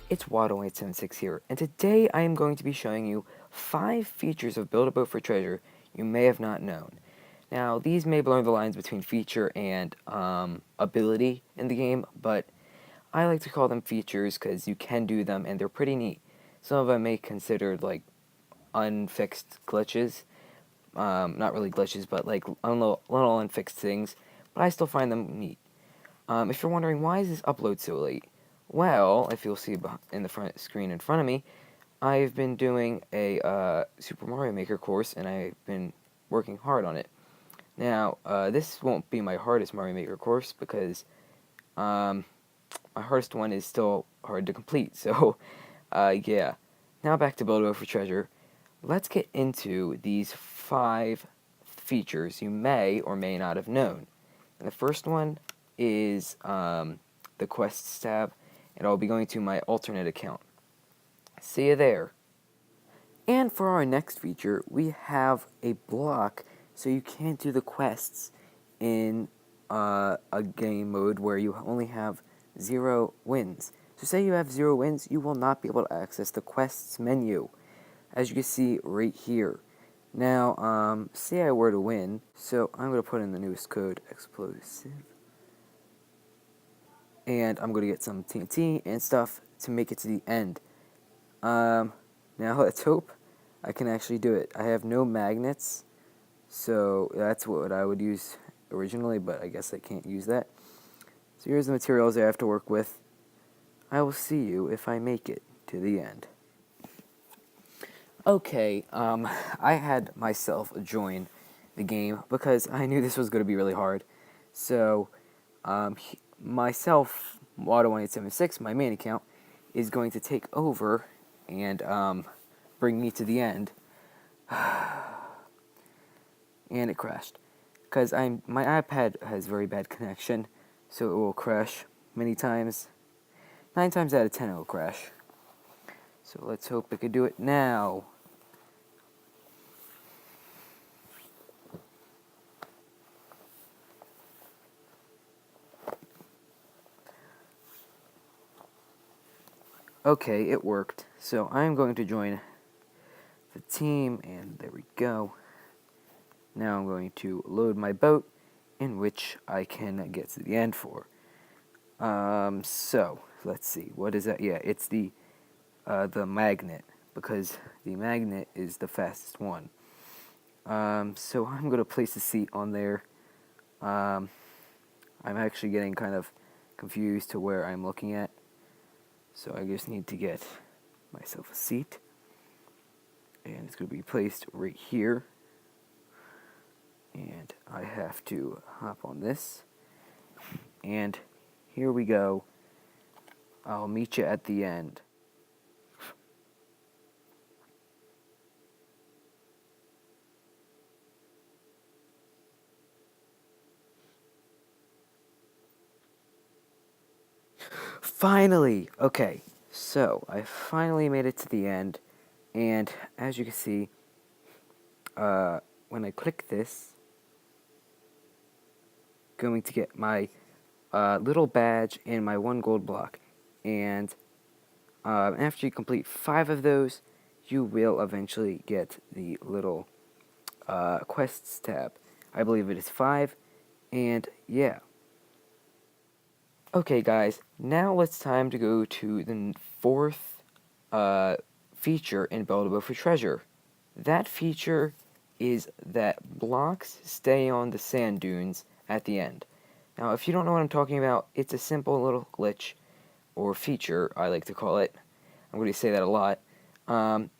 it's Waddle876 here, and today I am going to be showing you 5 features of Build a Boat for Treasure you may have not known. Now, these may blur the lines between feature and ability in the game, but I like to call them features because you can do them and they're pretty neat. Some of them may be considered like unfixed glitches, not really glitches, but like little unfixed things, but I still find them neat. If you're wondering why is this upload so late, well, if you'll see in the front screen in front of me, I've been doing a Super Mario Maker course, and I've been working hard on it. Now, this won't be my hardest Mario Maker course because my hardest one is still hard to complete. So, yeah. Now back to Build a Boat for Treasure. Let's get into these 5 features you may or may not have known. And the first one is the Quests tab, and I'll be going to my alternate account. See you there. And for our next feature, we have a block so you can't do the quests in a game mode where you only have 0 wins. So say you have 0 wins, you will not be able to access the quests menu, as you can see right here. Now, say I were to win, so I'm going to put in the newest code, explosive. And I'm going to get some TNT and stuff to make it to the end. Now let's hope I can actually do it. I have no magnets, so that's what I would use originally, but I guess I can't use that. So here's the materials I have to work with. I will see you if I make it to the end. Okay, I had myself join the game because I knew this was going to be really hard. So, myself, Waddle1876, my main account, is going to take over and bring me to the end. And it crashed. Because my iPad has very bad connection, so it will crash many times. 9 times out of 10 it will crash. So let's hope it could do it now. Okay, it worked. So I'm going to join the team, and there we go. Now I'm going to load my boat, in which I can get to the end for. So let's see. What is that? Yeah, it's the magnet, because the magnet is the fastest one. So I'm going to place a seat on there. I'm actually getting kind of confused to where I'm looking at. So I just need to get myself a seat. And it's going to be placed right here. And I have to hop on this. And here we go. I'll meet you at the end. Finally! Okay, so I finally made it to the end, and as you can see, when I click this, I'm going to get my little badge and my 1 gold block, and after you complete 5 of those, you will eventually get the little quests tab. I believe it is 5, and yeah. Okay guys, now it's time to go to the 4th feature in Build a Boat for Treasure. That feature is that blocks stay on the sand dunes at the end. Now, if you don't know what I'm talking about, it's a simple little glitch, or feature, I like to call it. I'm going to say that a lot. And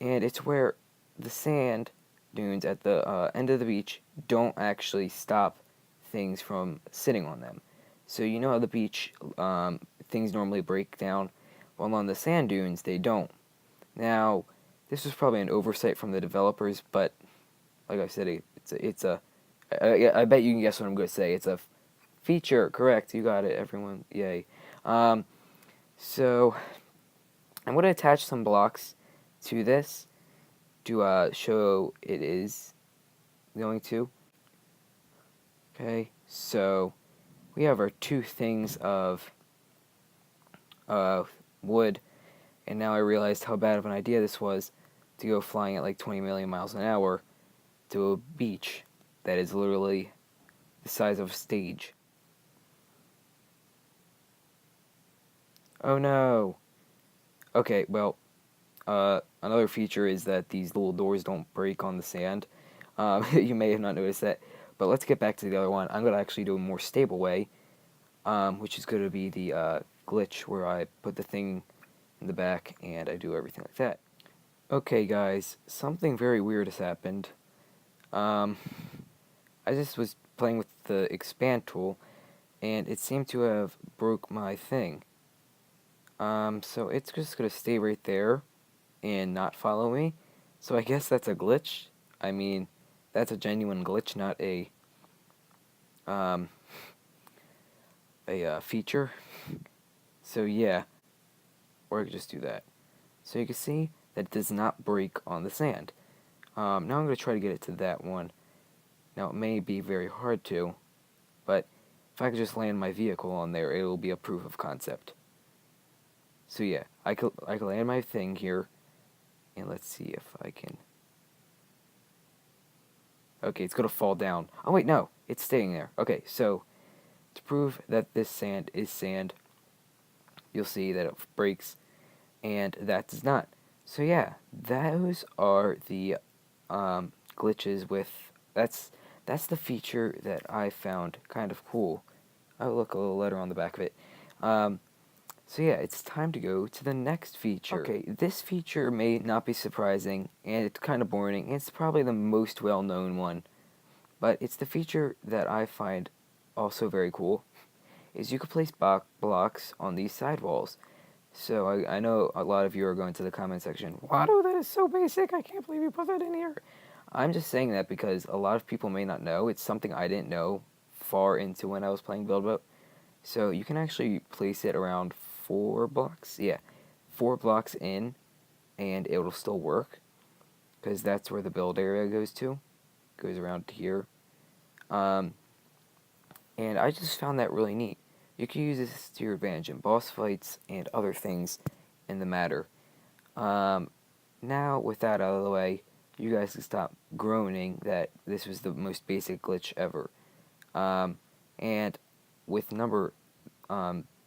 it's where the sand dunes at the end of the beach don't actually stop things from sitting on them. So you know how the beach, things normally break down? Well, on the sand dunes, they don't. Now, this was probably an oversight from the developers, but like I said, I bet you can guess what I'm going to say. It's a feature, correct? You got it, everyone. Yay. So I'm going to attach some blocks to this to show it is going to. Okay, so we have our 2 things of wood, and now I realized how bad of an idea this was to go flying at like 20 million miles an hour to a beach that is literally the size of a stage. Oh no! Okay, well, another feature is that these little doors don't break on the sand. You may have not noticed that, but let's get back to the other one. I'm going to actually do a more stable way, which is going to be the glitch where I put the thing in the back and I do everything like that. Okay guys, something very weird has happened. I just was playing with the expand tool and it seemed to have broke my thing. So it's just going to stay right there and not follow me. So I guess that's a glitch. I mean, that's a genuine glitch, not um, a feature. So yeah, or I could just do that. So you can see that it does not break on the sand. Now I'm going to try to get it to that one. Now it may be very hard to, but if I could just land my vehicle on there, it will be a proof of concept. So yeah, I could land my thing here, and let's see if I can. Okay, it's gonna fall down. Oh wait, no, it's staying there. Okay, so to prove that this sand is sand, you'll see that it breaks, and that does not. So yeah, those are the glitches with that's the feature that I found kind of cool. Oh look, a little letter on the back of it. So yeah, it's time to go to the next feature. Okay, this feature may not be surprising, and it's kind of boring, and it's probably the most well-known one, but it's the feature that I find also very cool, is you can place blocks on these sidewalls. So I know a lot of you are going to the comment section, Watto, that is so basic, I can't believe you put that in here. I'm just saying that because a lot of people may not know. It's something I didn't know far into when I was playing Build Boat. So you can actually place it around 4 blocks. Yeah, 4 blocks in, and it will still work, because that's where the build area goes to. Goes around here. And I just found that really neat. You can use this to your advantage in boss fights and other things in the matter. Now, with that out of the way, you guys can stop groaning that this was the most basic glitch ever. And with number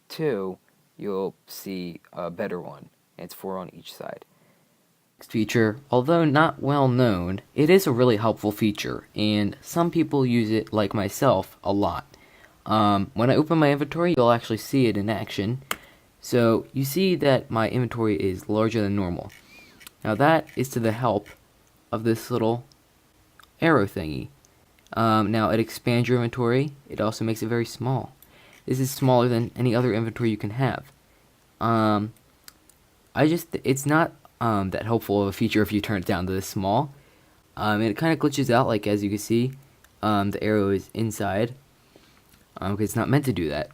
2, you'll see a better one. And it's 4 on each side. Next feature, although not well known, it is a really helpful feature, and some people use it, like myself, a lot. When I open my inventory, you'll actually see it in action. So you see that my inventory is larger than normal. Now that is to the help of this little arrow thingy. Now it expands your inventory. It also makes it very small. This is smaller than any other inventory you can have. It's not that helpful of a feature if you turn it down to this small. And it kind of glitches out, like as you can see, the arrow is inside, because it's not meant to do that.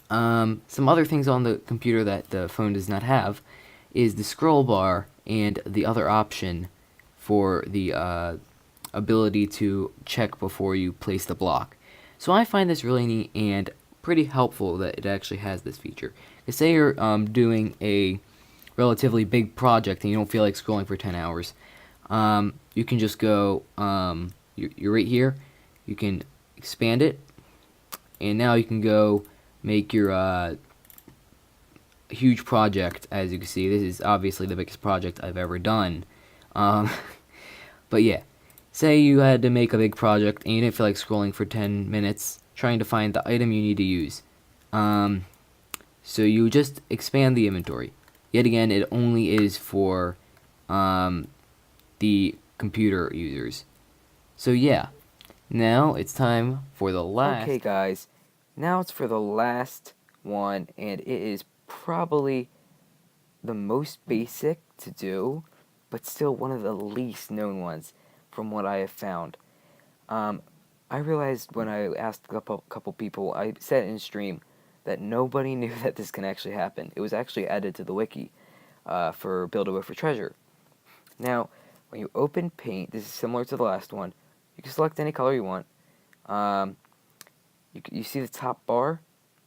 Some other things on the computer that the phone does not have is the scroll bar and the other option for the ability to check before you place the block. So I find this really neat and pretty helpful that it actually has this feature. Because say you're doing a relatively big project and you don't feel like scrolling for 10 hours, you can just go, you're right here, you can expand it, and now you can go make your huge project. As you can see, this is obviously the biggest project I've ever done. But yeah, say you had to make a big project and you didn't feel like scrolling for 10 minutes trying to find the item you need to use. So you just expand the inventory. Yet again, it only is for the computer users. So yeah, now it's time for the last. Okay guys, now it's for the last one, and it is probably the most basic to do, but still one of the least known ones from what I have found. I realized when I asked a couple people, I said in stream that nobody knew that this can actually happen. It was actually added to the wiki for Build-A-Boat for Treasure. Now, when you open Paint, this is similar to the last one. You can select any color you want. You see the top bar?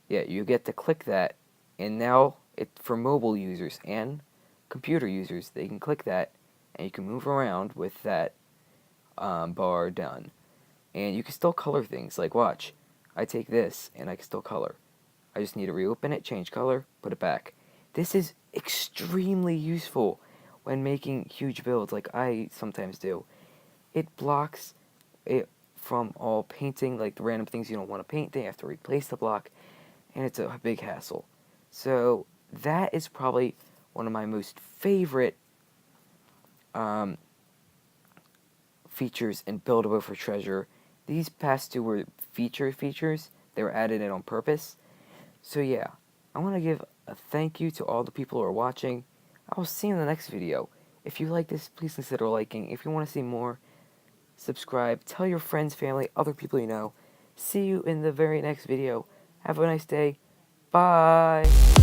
Yeah, you get to click that, and now for mobile users and computer users. They can click that, and you can move around with that bar done. And you can still color things. Like, watch, I take this, and I can still color. I just need to reopen it, change color, put it back. This is extremely useful when making huge builds like I sometimes do. It blocks it from all painting, like the random things you don't want to paint, they have to replace the block, and it's a big hassle. So that is probably one of my most favorite features in Buildable for Treasure. These past two were features. They were added in on purpose. So yeah, I want to give a thank you to all the people who are watching. I will see you in the next video. If you like this, please consider liking. If you want to see more, subscribe. Tell your friends, family, other people you know. See you in the very next video. Have a nice day. Bye.